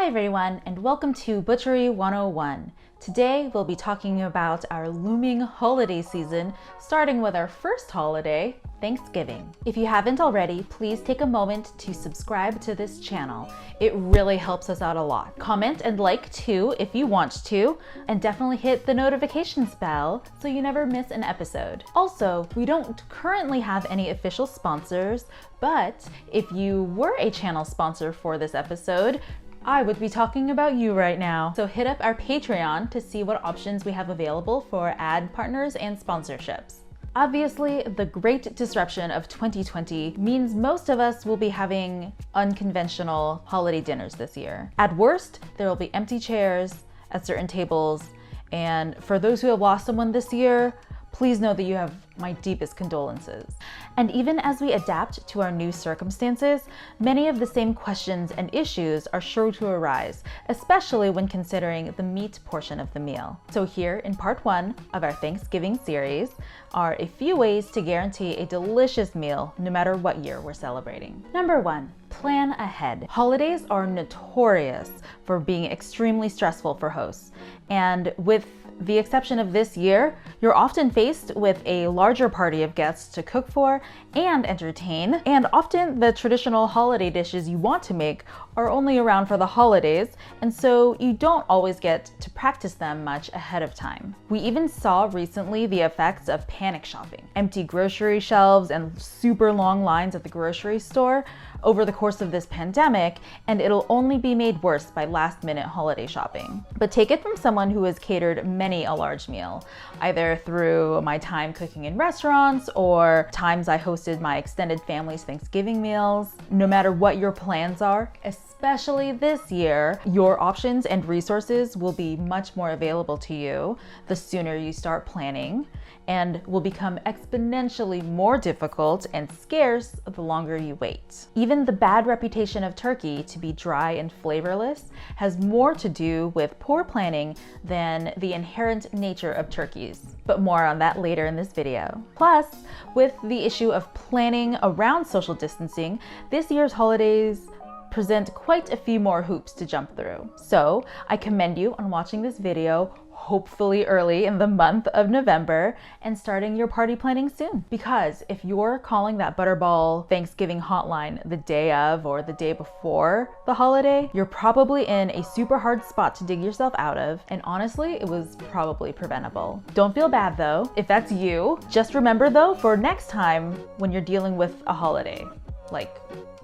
Hi everyone, and welcome to Butchery 101. Today we'll be talking about our looming holiday season, starting with our first holiday, Thanksgiving. If you haven't already, please take a moment to subscribe to this channel. It really helps us out a lot. Comment and like too if you want to, and definitely hit the notifications bell so you never miss an episode. Also, we don't currently have any official sponsors, but if you were a channel sponsor for this episode, I would be talking about you right now. So hit up our Patreon to see what options we have available for ad partners and sponsorships. Obviously, the great disruption of 2020 means most of us will be having unconventional holiday dinners this year. At worst, there will be empty chairs at certain tables, and for those who have lost someone this year, please know that you have my deepest condolences. And even as we adapt to our new circumstances, many of the same questions and issues are sure to arise, especially when considering the meat portion of the meal. So here in part 1 of our Thanksgiving series are a few ways to guarantee a delicious meal no matter what year we're celebrating. Number 1, plan ahead. Holidays are notorious for being extremely stressful for hosts, and with the exception of this year, you're often faced with a larger party of guests to cook for and entertain, and often the traditional holiday dishes you want to make are only around for the holidays, and so you don't always get to practice them much ahead of time. We even saw recently the effects of panic shopping, empty grocery shelves and super long lines at the grocery store over the course of this pandemic, and it'll only be made worse by last-minute holiday shopping. But take it from someone who has catered many a large meal, either through my time cooking in restaurants or times I hosted my extended family's Thanksgiving meals. No matter what your plans are, especially this year, your options and resources will be much more available to you the sooner you start planning, and will become exponentially more difficult and scarce the longer you wait. Even the bad reputation of turkey to be dry and flavorless has more to do with poor planning than the inherent nature of turkeys. But more on that later in this video. Plus, with the issue of planning around social distancing, this year's holidays present quite a few more hoops to jump through. So I commend you on watching this video hopefully early in the month of November and starting your party planning soon. Because if you're calling that Butterball Thanksgiving hotline the day of or the day before the holiday, you're probably in a super hard spot to dig yourself out of, and honestly, it was probably preventable. Don't feel bad though, if that's you. Just remember though, for next time when you're dealing with a holiday, like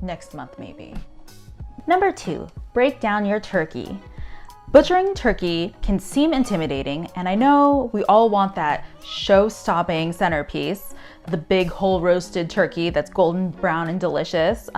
next month maybe. Number 2, break down your turkey. Butchering turkey can seem intimidating, and I know we all want that show-stopping centerpiece, the big whole roasted turkey that's golden brown and delicious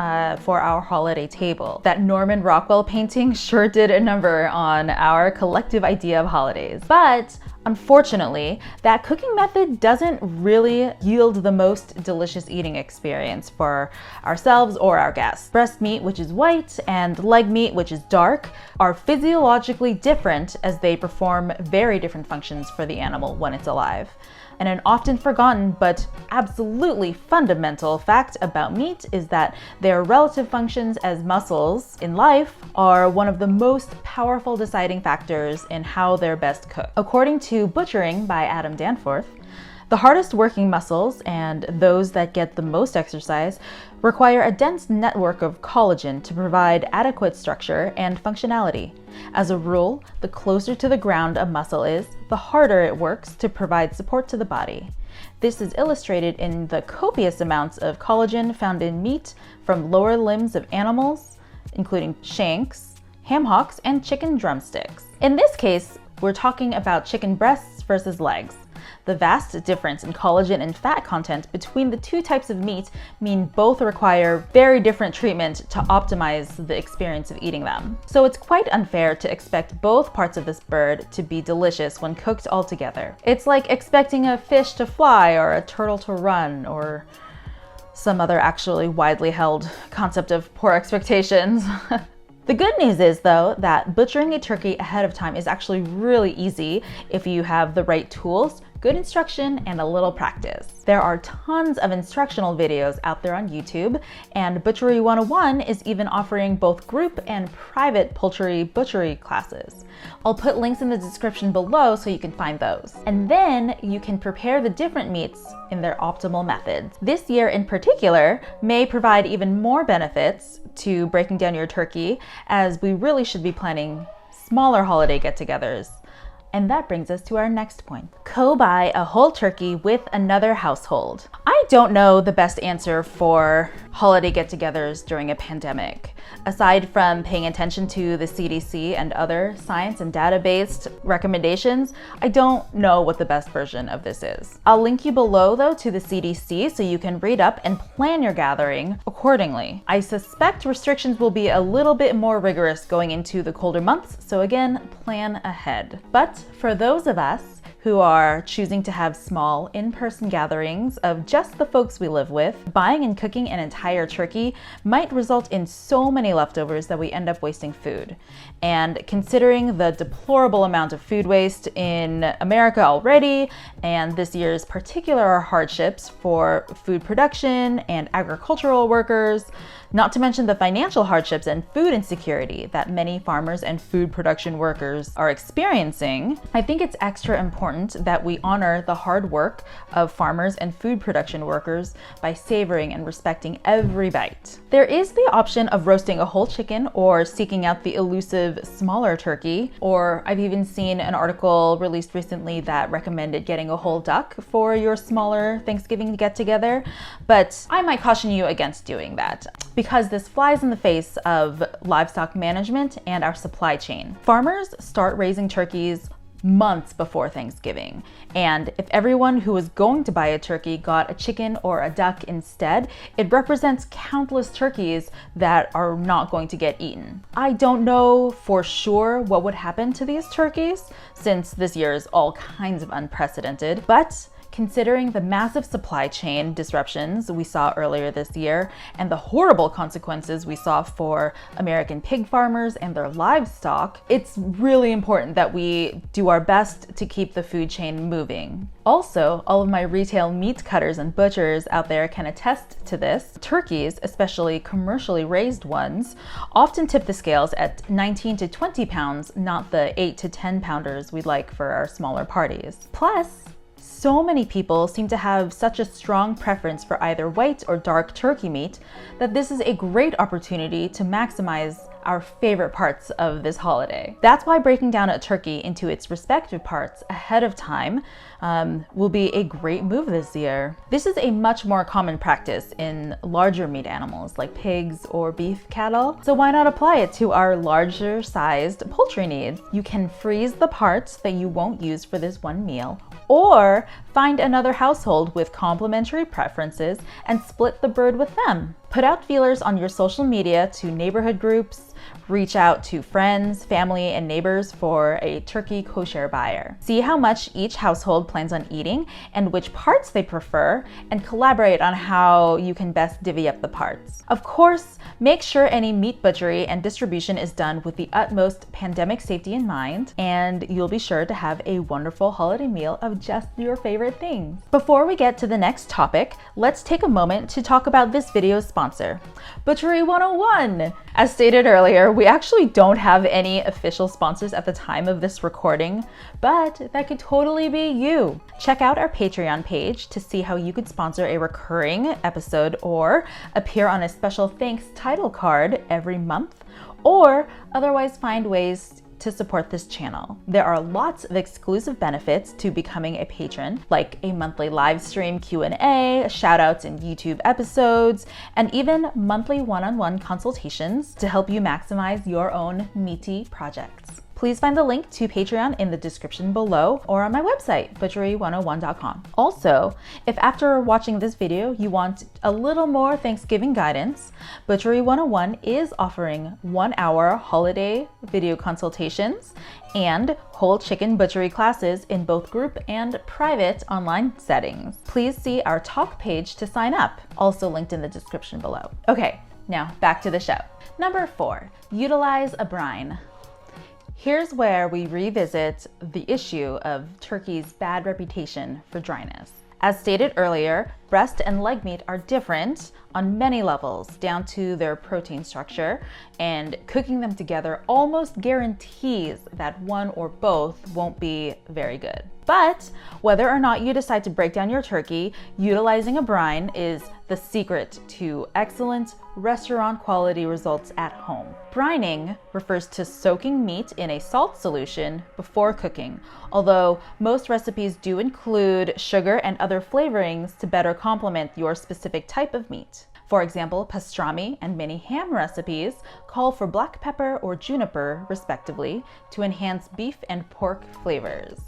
for our holiday table. That Norman Rockwell painting sure did a number on our collective idea of holidays. But unfortunately, that cooking method doesn't really yield the most delicious eating experience for ourselves or our guests. Breast meat, which is white, and leg meat, which is dark, are physiologically different as they perform very different functions for the animal when it's alive. And an often forgotten but absolutely fundamental fact about meat is that their relative functions as muscles in life are one of the most powerful deciding factors in how they're best cooked. According to Butchering by Adam Danforth, the hardest working muscles and those that get the most exercise require a dense network of collagen to provide adequate structure and functionality. As a rule, the closer to the ground a muscle is, the harder it works to provide support to the body. This is illustrated in the copious amounts of collagen found in meat from lower limbs of animals, including shanks, ham hocks, and chicken drumsticks. In this case, we're talking about chicken breasts versus legs. The vast difference in collagen and fat content between the two types of meat mean both require very different treatment to optimize the experience of eating them. So it's quite unfair to expect both parts of this bird to be delicious when cooked all together. It's like expecting a fish to fly or a turtle to run or some other actually widely held concept of poor expectations. The good news is, though, that butchering a turkey ahead of time is actually really easy if you have the right tools, good instruction and a little practice. There are tons of instructional videos out there on YouTube, and Butchery 101 is even offering both group and private poultry butchery classes. I'll put links in the description below so you can find those. And then you can prepare the different meats in their optimal methods. This year in particular may provide even more benefits to breaking down your turkey, as we really should be planning smaller holiday get-togethers. And that brings us to our next point. Co-buy a whole turkey with another household. I don't know the best answer for holiday get-togethers during a pandemic. Aside from paying attention to the CDC and other science and data-based recommendations, I don't know what the best version of this is. I'll link you below though to the CDC so you can read up and plan your gathering accordingly. I suspect restrictions will be a little bit more rigorous going into the colder months, so again, plan ahead. But for those of us who are choosing to have small in-person gatherings of just the folks we live with, buying and cooking an entire turkey might result in so many leftovers that we end up wasting food. And considering the deplorable amount of food waste in America already, and this year's particular hardships for food production and agricultural workers, not to mention the financial hardships and food insecurity that many farmers and food production workers are experiencing, I think it's extra important that we honor the hard work of farmers and food production workers by savoring and respecting every bite. There is the option of roasting a whole chicken or seeking out the elusive smaller turkey, or I've even seen an article released recently that recommended getting a whole duck for your smaller Thanksgiving get-together, but I might caution you against doing that, because this flies in the face of livestock management and our supply chain. Farmers start raising turkeys months before Thanksgiving, and if everyone who was going to buy a turkey got a chicken or a duck instead, it represents countless turkeys that are not going to get eaten. I don't know for sure what would happen to these turkeys, since this year is all kinds of unprecedented, but considering the massive supply chain disruptions we saw earlier this year and the horrible consequences we saw for American pig farmers and their livestock, it's really important that we do our best to keep the food chain moving. Also, all of my retail meat cutters and butchers out there can attest to this. Turkeys, especially commercially raised ones, often tip the scales at 19 to 20 pounds, not the 8 to 10 pounders we'd like for our smaller parties. Plus, so many people seem to have such a strong preference for either white or dark turkey meat that this is a great opportunity to maximize our favorite parts of this holiday. That's why breaking down a turkey into its respective parts ahead of time will be a great move this year. This is a much more common practice in larger meat animals like pigs or beef cattle, so why not apply it to our larger sized poultry needs? You can freeze the parts that you won't use for this one meal, or find another household with complementary preferences and split the bird with them. Put out feelers on your social media to neighborhood groups, reach out to friends, family, and neighbors for a turkey co-share buyer. See how much each household plans on eating and which parts they prefer, and collaborate on how you can best divvy up the parts. Of course, make sure any meat butchery and distribution is done with the utmost pandemic safety in mind, and you'll be sure to have a wonderful holiday meal of just your favorite things. Before we get to the next topic, let's take a moment to talk about this video's sponsor, Butchery 101. As stated earlier, we actually don't have any official sponsors at the time of this recording, but that could totally be you. Check out our Patreon page to see how you could sponsor a recurring episode or appear on a special thanks title card every month, or otherwise find ways to support this channel. There are lots of exclusive benefits to becoming a patron, like a monthly live stream Q&A, shout-outs in YouTube episodes, and even monthly one-on-one consultations to help you maximize your own meaty projects. Please find the link to Patreon in the description below or on my website, butchery101.com. Also, if after watching this video you want a little more Thanksgiving guidance, Butchery 101 is offering 1-hour holiday video consultations and Whole Chicken Butchery Classes in both group and private online settings. Please see our talk page to sign up, also linked in the description below. Okay, now back to the show. Number 4, utilize a brine. Here's where we revisit the issue of turkey's bad reputation for dryness. As stated earlier, breast and leg meat are different on many levels, down to their protein structure, and cooking them together almost guarantees that one or both won't be very good. But whether or not you decide to break down your turkey, utilizing a brine is the secret to excellent restaurant quality results at home. Brining refers to soaking meat in a salt solution before cooking, although most recipes do include sugar and other flavorings to better complement your specific type of meat. For example, pastrami and mini ham recipes call for black pepper or juniper, respectively, to enhance beef and pork flavors.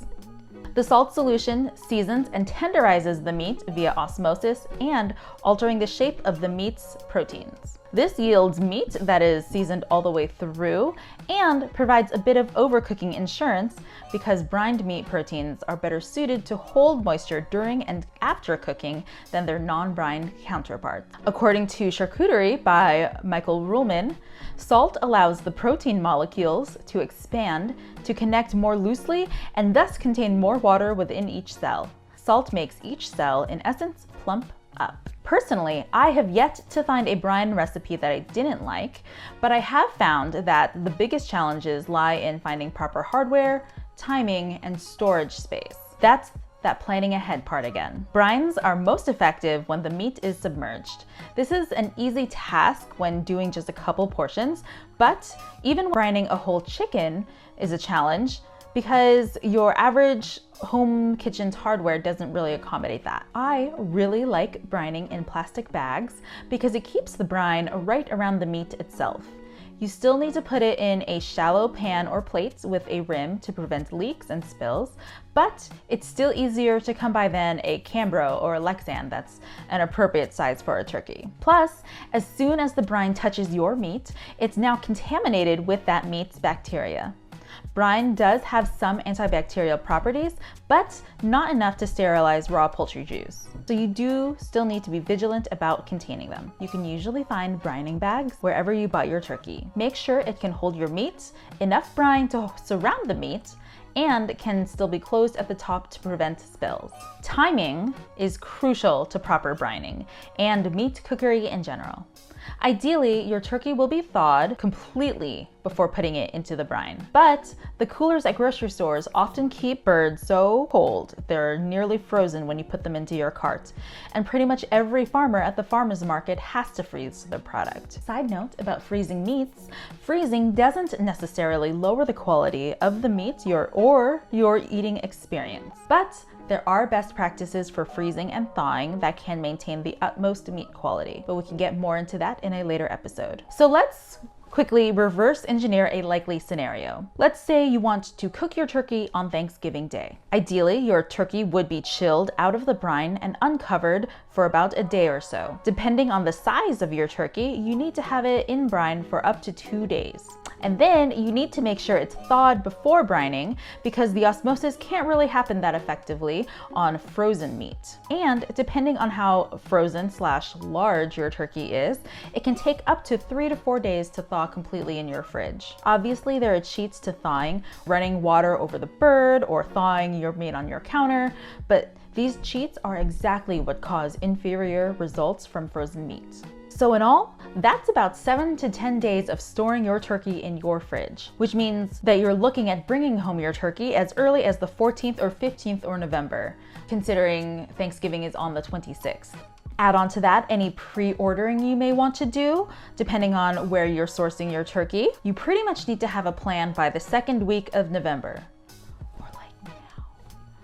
The salt solution seasons and tenderizes the meat via osmosis and altering the shape of the meat's proteins. This yields meat that is seasoned all the way through and provides a bit of overcooking insurance because brined meat proteins are better suited to hold moisture during and after cooking than their non-brined counterparts. According to Charcuterie by Michael Ruhlman, salt allows the protein molecules to expand to connect more loosely and thus contain more water within each cell. Salt makes each cell, in essence, plump up. Personally, I have yet to find a brine recipe that I didn't like, but I have found that the biggest challenges lie in finding proper hardware, timing, and storage space. That's that planning ahead part again. Brines are most effective when the meat is submerged. This is an easy task when doing just a couple portions, but even brining a whole chicken is a challenge because your average home kitchen's hardware doesn't really accommodate that. I really like brining in plastic bags because it keeps the brine right around the meat itself. You still need to put it in a shallow pan or plate with a rim to prevent leaks and spills, but it's still easier to come by than a Cambro or a Lexan that's an appropriate size for a turkey. Plus, as soon as the brine touches your meat, it's now contaminated with that meat's bacteria. Brine does have some antibacterial properties, but not enough to sterilize raw poultry juice. So you do still need to be vigilant about containing them. You can usually find brining bags wherever you bought your turkey. Make sure it can hold your meat, enough brine to surround the meat, and can still be closed at the top to prevent spills. Timing is crucial to proper brining and meat cookery in general. Ideally, your turkey will be thawed completely before putting it into the brine. But the coolers at grocery stores often keep birds so cold they're nearly frozen when you put them into your cart. And pretty much every farmer at the farmer's market has to freeze their product. Side note about freezing meats, freezing doesn't necessarily lower the quality of the meat or your eating experience. But there are best practices for freezing and thawing that can maintain the utmost meat quality, but we can get more into that in a later episode. So let's quickly reverse engineer a likely scenario. Let's say you want to cook your turkey on Thanksgiving Day. Ideally, your turkey would be chilled out of the brine and uncovered for about a day or so. Depending on the size of your turkey, you need to have it in brine for up to 2 days. And then you need to make sure it's thawed before brining because the osmosis can't really happen that effectively on frozen meat. And depending on how frozen/large your turkey is, it can take up to 3 to 4 days to thaw completely in your fridge. Obviously, there are cheats to thawing, running water over the bird or thawing your meat on your counter, but these cheats are exactly what cause inferior results from frozen meat. So in all, that's about 7 to 10 days of storing your turkey in your fridge, which means that you're looking at bringing home your turkey as early as the 14th or 15th or November, considering Thanksgiving is on the 26th. Add on to that any pre-ordering you may want to do, depending on where you're sourcing your turkey. You pretty much need to have a plan by the 2nd week of November, or like now.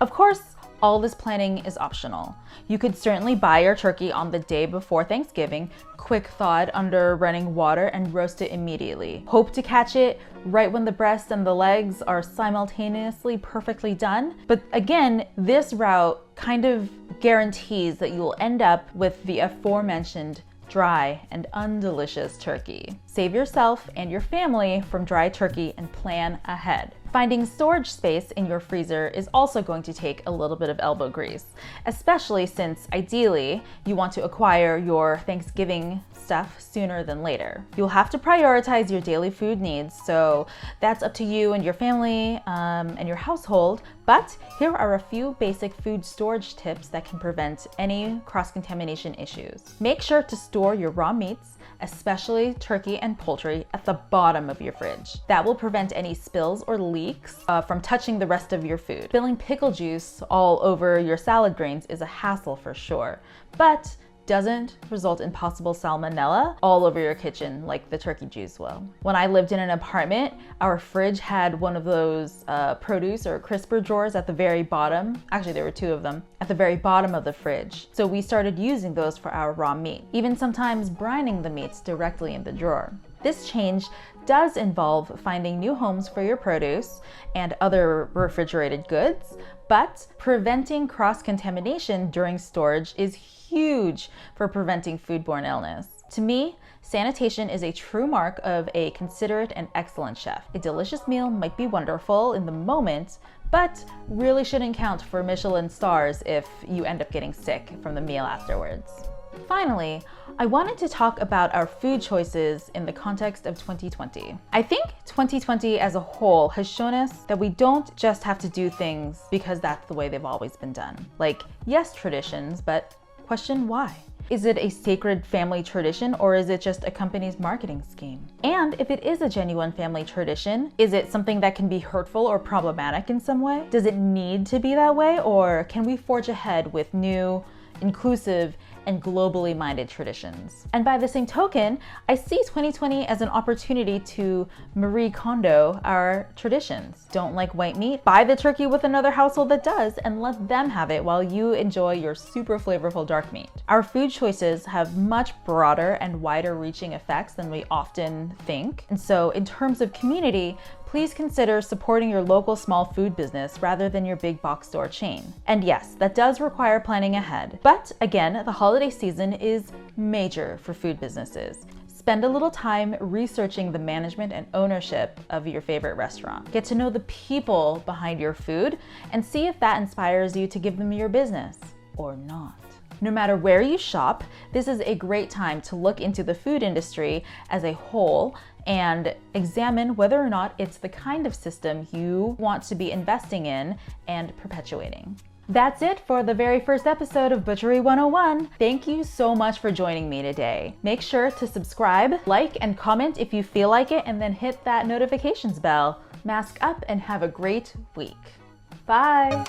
Of course, all this planning is optional. You could certainly buy your turkey on the day before Thanksgiving, quick thawed under running water, and roast it immediately. Hope to catch it right when the breast and the legs are simultaneously perfectly done. But again, this route kind of guarantees that you'll end up with the aforementioned dry and undelicious turkey. Save yourself and your family from dry turkey and plan ahead. Finding storage space in your freezer is also going to take a little bit of elbow grease, especially since ideally you want to acquire your Thanksgiving stuff sooner than later. You'll have to prioritize your daily food needs, so that's up to you and your family and your household, but here are a few basic food storage tips that can prevent any cross-contamination issues. Make sure to store your raw meats, especially turkey and poultry, at the bottom of your fridge. That will prevent any spills or leaks from touching the rest of your food. Spilling pickle juice all over your salad greens is a hassle for sure, but doesn't result in possible salmonella all over your kitchen like the turkey juice will. When I lived in an apartment, our fridge had one of those produce or crisper drawers at the very bottom. Actually, there were two of them at the very bottom of the fridge. So we started using those for our raw meat, even sometimes brining the meats directly in the drawer. This change does involve finding new homes for your produce and other refrigerated goods, but preventing cross-contamination during storage is huge for preventing foodborne illness. To me, sanitation is a true mark of a considerate and excellent chef. A delicious meal might be wonderful in the moment, but really shouldn't count for Michelin stars if you end up getting sick from the meal afterwards. Finally, I wanted to talk about our food choices in the context of 2020. I think 2020 as a whole has shown us that we don't just have to do things because that's the way they've always been done. Like, yes, traditions, but question why? Is it a sacred family tradition, or is it just a company's marketing scheme? And if it is a genuine family tradition, is it something that can be hurtful or problematic in some way? Does it need to be that way, or can we forge ahead with new, inclusive, and globally minded traditions? And by the same token, I see 2020 as an opportunity to Marie Kondo our traditions. Don't like white meat? Buy the turkey with another household that does and let them have it while you enjoy your super flavorful dark meat. Our food choices have much broader and wider reaching effects than we often think. And so in terms of community, please consider supporting your local small food business rather than your big box store chain. And yes, that does require planning ahead. But again, the holiday season is major for food businesses. Spend a little time researching the management and ownership of your favorite restaurant. Get to know the people behind your food and see if that inspires you to give them your business or not. No matter where you shop, this is a great time to look into the food industry as a whole and examine whether or not it's the kind of system you want to be investing in and perpetuating. That's it for the very first episode of Butchery 101. Thank you so much for joining me today. Make sure to subscribe, like, and comment if you feel like it, and then hit that notifications bell. Mask up and have a great week. Bye.